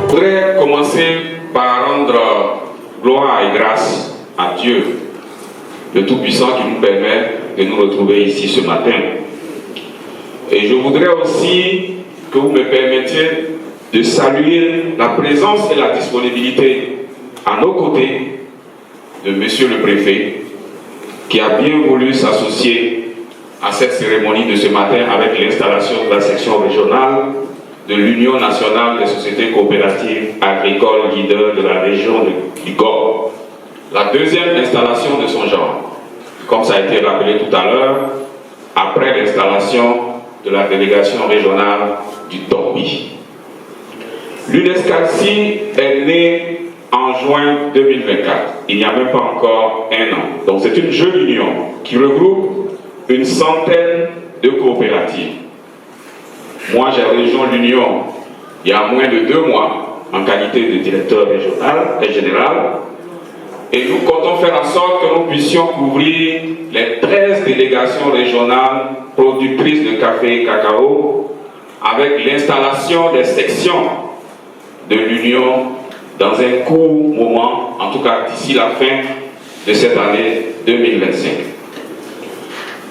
voudrais commencer par rendre gloire et grâce à Dieu, le Tout-Puissant, qui nous permet de nous retrouver ici ce matin. Et je voudrais aussi que vous me permettiez de saluer la présence et la disponibilité à nos côtés de Monsieur le Préfet, qui a bien voulu s'associer à cette cérémonie de ce matin avec l'installation de la section régionale de l'Union nationale des sociétés coopératives agricoles leaders de la région du Gord, la deuxième installation de son genre, comme ça a été rappelé tout à l'heure, après l'installation de la délégation régionale du Torbi. L'UNESCALCI est née en juin 2024, il n'y a même pas encore un an. Donc c'est une jeune union qui regroupe une centaine de coopératives. Moi, j'ai rejoint l'Union il y a moins de 2 mois en qualité de directeur régional et général. Et nous comptons faire en sorte que nous puissions couvrir les 13 délégations régionales productrices de café et cacao avec l'installation des sections de l'Union dans un court moment, en tout cas d'ici la fin de cette année 2025.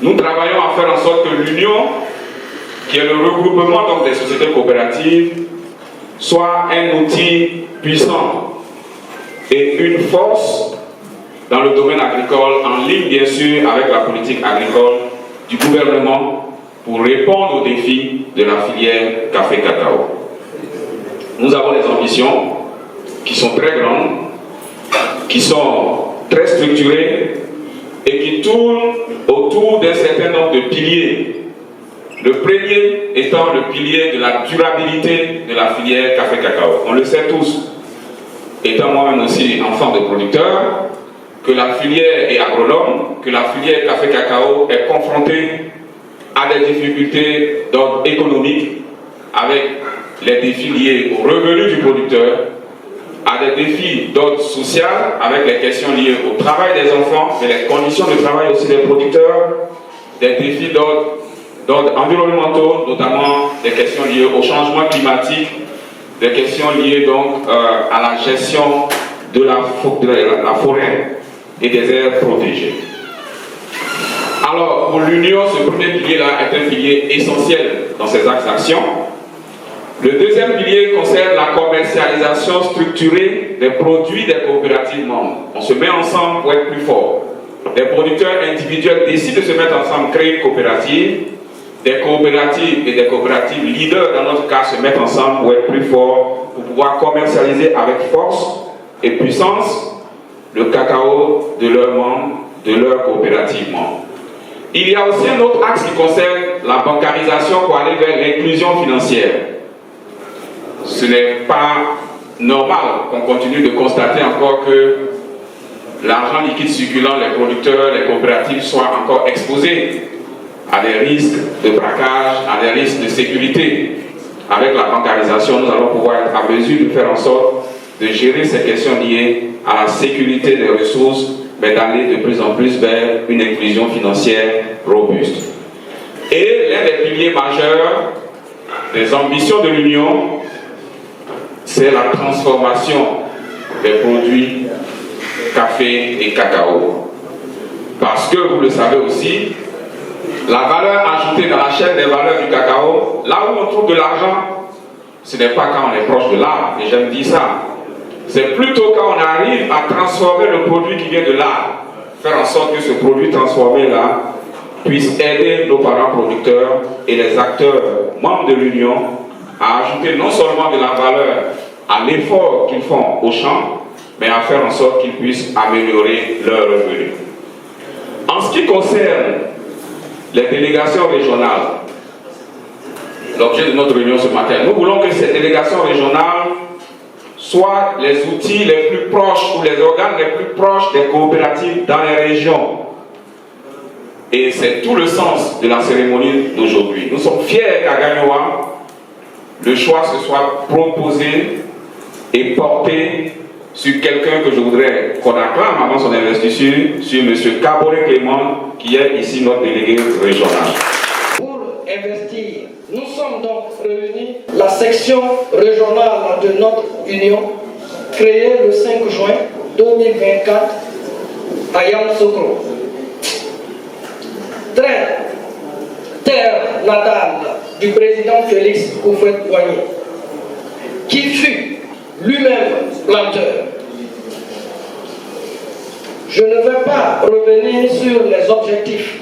Nous travaillons à faire en sorte que l'Union, qui est le regroupement donc des sociétés coopératives, soit un outil puissant et une force dans le domaine agricole, en ligne bien sûr avec la politique agricole du gouvernement pour répondre aux défis de la filière café-cacao. Nous avons des ambitions qui sont très grandes, qui sont très structurées et qui tournent autour d'un certain nombre de piliers. Le premier étant le pilier de la durabilité de la filière café-cacao. On le sait tous, étant moi-même aussi enfant de producteur, que la filière est agronome, que la filière café-cacao est confrontée à des difficultés d'ordre économique, avec les défis liés aux revenus du producteur, à des défis d'ordre social, avec les questions liées au travail des enfants, et les conditions de travail aussi des producteurs, des défis d'ordre environnementaux, notamment des questions liées au changement climatique, des questions liées donc à la gestion de la forêt et des aires protégées. Alors, pour l'Union, ce premier pilier-là est un pilier essentiel dans ses axes d'action. Le deuxième pilier concerne la commercialisation structurée des produits des coopératives membres. On se met ensemble pour être plus fort. Des producteurs individuels décident de se mettre ensemble, créer une coopérative. Des coopératives et des coopératives leaders, dans notre cas, se mettent ensemble pour être plus forts, pour pouvoir commercialiser avec force et puissance le cacao de leurs membres, de leurs coopératives membres. Il y a aussi un autre axe qui concerne la bancarisation pour aller vers l'inclusion financière. Ce n'est pas normal qu'on continue de constater encore que l'argent liquide circulant, les producteurs, les coopératives soient encore exposés à des risques de braquage, à des risques de sécurité. Avec la bancarisation, nous allons pouvoir être à mesure de faire en sorte de gérer ces questions liées à la sécurité des ressources, mais d'aller de plus en plus vers une inclusion financière robuste. Et l'un des piliers majeurs des ambitions de l'Union, c'est la transformation des produits café et cacao. Parce que, vous le savez aussi, la valeur ajoutée dans la chaîne des valeurs du cacao, là où on trouve de l'argent, ce n'est pas quand on est proche de l'arbre, et j'aime dire ça. C'est plutôt quand on arrive à transformer le produit qui vient de l'arbre, faire en sorte que ce produit transformé-là puisse aider nos parents producteurs et les acteurs membres de l'Union à ajouter non seulement de la valeur à l'effort qu'ils font au champ, mais à faire en sorte qu'ils puissent améliorer leurs revenus. En ce qui concerne les délégations régionales, l'objet de notre réunion ce matin, nous voulons que ces délégations régionales soient les outils les plus proches ou les organes les plus proches des coopératives dans les régions. Et c'est tout le sens de la cérémonie d'aujourd'hui. Nous sommes fiers qu'à Gagnoa, le choix se soit proposé et porté sur quelqu'un que je voudrais qu'on acclame avant son investiture, sur M. Kaboré Clément, qui est ici notre délégué régional. Pour investir, nous sommes donc réunis, la section régionale de notre union, créée le 5 juin 2024 à Yamoussoukro. Terre natale du président Félix Houphouët-Boigny, qui fut lui-même planteur. Je ne vais pas revenir sur les objectifs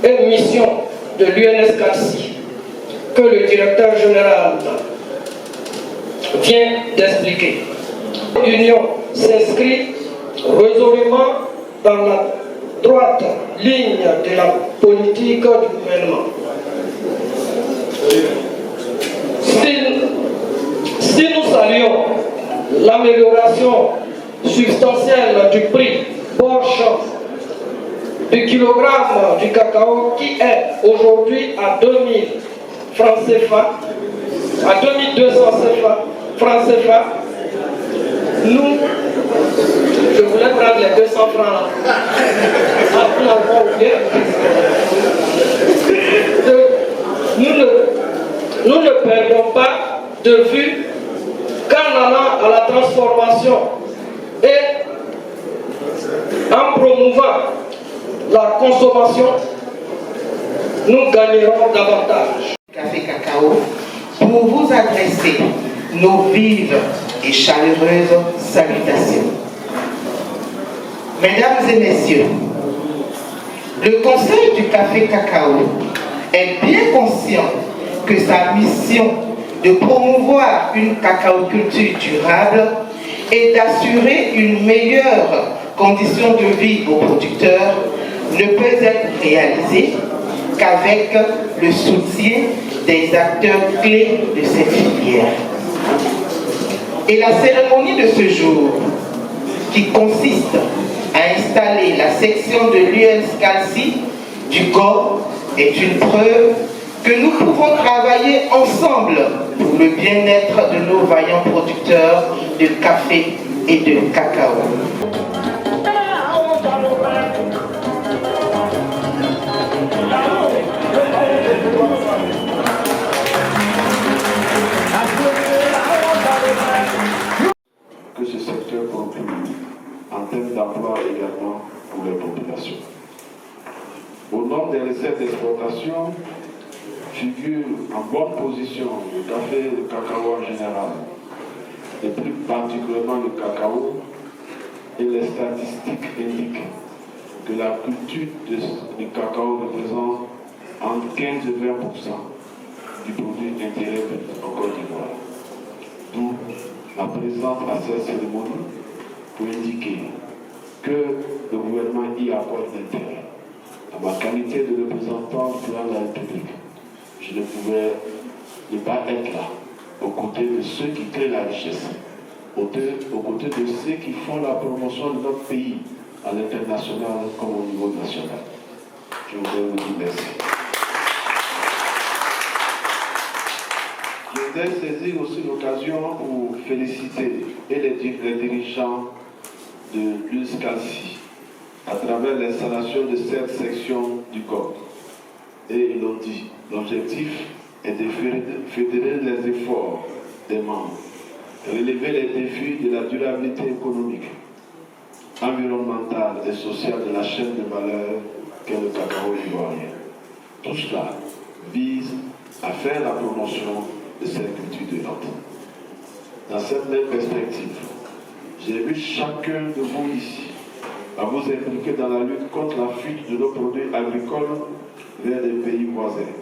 et missions de l'UNSCALCI que le directeur général vient d'expliquer. L'Union s'inscrit résolument dans la droite ligne de la politique du gouvernement. Si nous saluons l'amélioration substantielle du prix Porsche du kilogramme du cacao qui est aujourd'hui à 2000 francs CFA, à 2200 francs CFA, nous, je voulais prendre les 200 francs là. Nous ne perdons pas de vue qu'en allant à la transformation et en promouvant la consommation, nous gagnerons davantage. Café Cacao, pour vous adresser nos vives et chaleureuses salutations. Mesdames et messieurs, le Conseil du Café Cacao est bien conscient que sa mission de promouvoir une cacaoculture durable et d'assurer une meilleure condition de vie aux producteurs ne peut être réalisée qu'avec le soutien des acteurs clés de cette filière. Et la cérémonie de ce jour, qui consiste à installer la section de l'UNSCALCI du GOR, est une preuve que nous pouvons travailler ensemble pour le bien-être de nos vaillants producteurs de café et de cacao. Que ce secteur contribue en termes d'emploi également pour les populations. Au nombre des recettes d'exportation figure en bonne position le café et le cacao en général, et plus particulièrement le cacao, et les statistiques indiquent que la culture du cacao représente entre 15 et 20% du produit intérieur en Côte d'Ivoire. D'où la présence à cette cérémonie pour indiquer que le gouvernement y accorde l'intérêt. Dans ma qualité de représentant de la République, je ne pouvais ne pas être là, aux côtés de ceux qui créent la richesse, aux côtés de ceux qui font la promotion de notre pays à l'international comme au niveau national. Je voudrais vous dire merci. Je voudrais saisir aussi l'occasion pour féliciter les dirigeants de l'UNSCALCI à travers l'installation de cette section du corps. Et ils l'ont dit, l'objectif est de fédérer les efforts des membres, relever les défis de la durabilité économique, environnementale et sociale de la chaîne de valeur qu'est le cacao ivoirien. Tout cela vise à faire la promotion de cette culture de l'autre. Dans cette même perspective, j'ai vu chacun de vous ici à vous impliquer dans la lutte contre la fuite de nos produits agricoles vers les pays voisins.